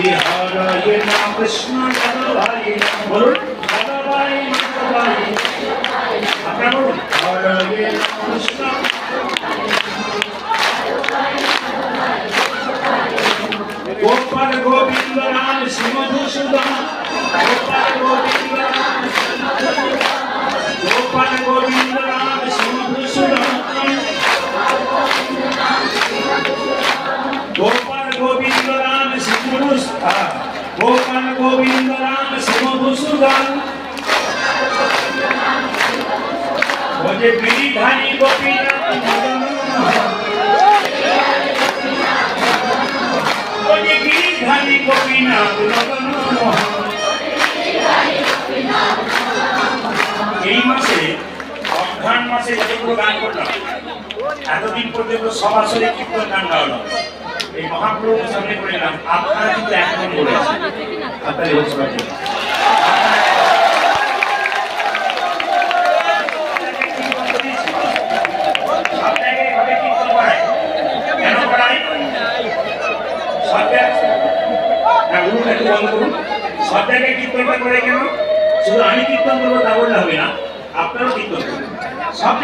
Hare Hare Nam Krishna Jagavai bolun Jagavai Jagavai আপনারা বলুন Hare Hare Nam Krishna Gopal Govinda Ram Simadhusudan Gopal Govinda Ram Gopal Govinda Ram Simadhusudan Gopal Govinda Ram Simadhusudan Gopal Govinda Ram Simadhusudan Oje Giridhari Gopinath Oje Giridhari Gopinath এই মাসে অঘ্রাণ মাসে যতগুলো গান করলাম এতদিন পর্যন্ত সরাসরি কীর্তন গান গাওয়ানো এই মহাপ্রভুর সামনে করে এলাম আপনারা কিন্তু এখন বলেছেন আপনার এই বছর সব জায়গায় ভাবে কীর্তন করায় কেন করায় সব জায়গায় কীর্তনটা করে কেন শুধু আমি কীর্তন করবো তা বললে হবে না আপনারও কীর্তন করবেন সব